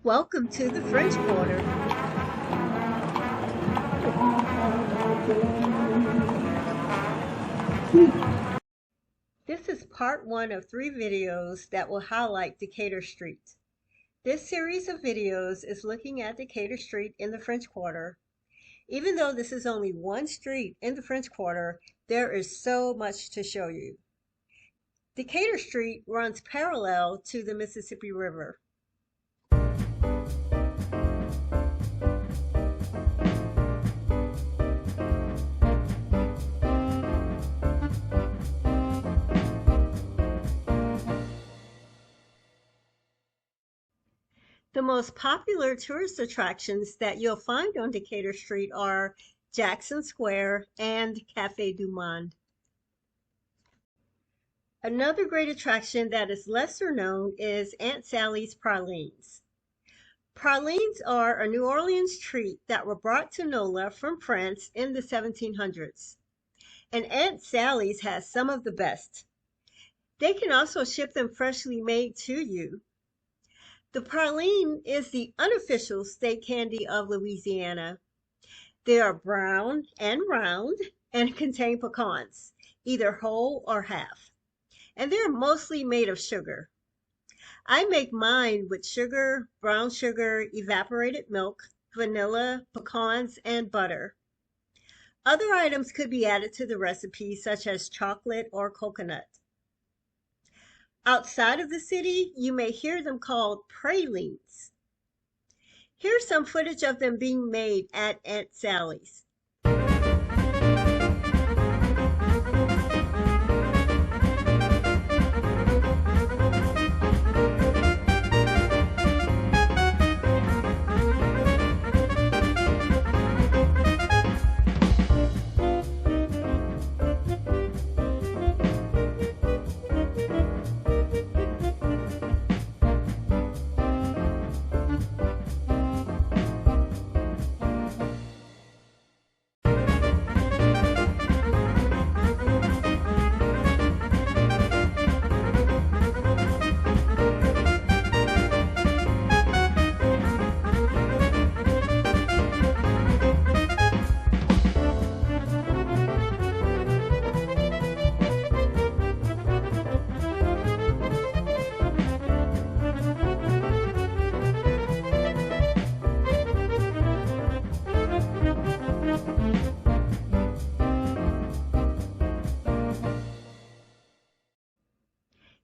Welcome to the French Quarter. This is part one of 3 videos that will highlight Decatur Street. This series of videos is looking at Decatur Street in the French Quarter. Even though this is only one street in the French Quarter, there is so much to show you. Decatur Street runs parallel to the Mississippi River. The most popular tourist attractions that you'll find on Decatur Street are Jackson Square and Café du Monde. Another great attraction that is lesser known is Aunt Sally's Pralines. Pralines are a New Orleans treat that were brought to NOLA from France in the 1700s. And Aunt Sally's has some of the best. They can also ship them freshly made to you. The praline is the unofficial state candy of Louisiana. They are brown and round and contain pecans, either whole or half. And they're mostly made of sugar. I make mine with sugar, brown sugar, evaporated milk, vanilla, pecans, and butter. Other items could be added to the recipe, such as chocolate or coconut. Outside of the city, you may hear them called pralines. Here's some footage of them being made at Aunt Sally's.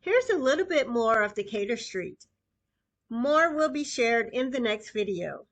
Here's a little bit more of Decatur Street. More will be shared in the next video.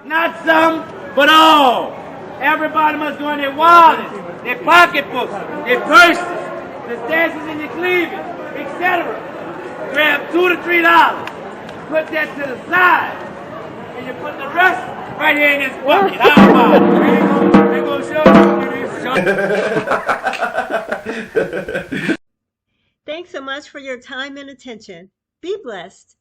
Not some, but all. Everybody must go in their wallets, their pocketbooks, their purses, the stashes in your cleavage, etc. Grab $2 to $3, put that to the side, and you put the rest right here in this bucket. How about it? Thanks so much for your time and attention. Be blessed.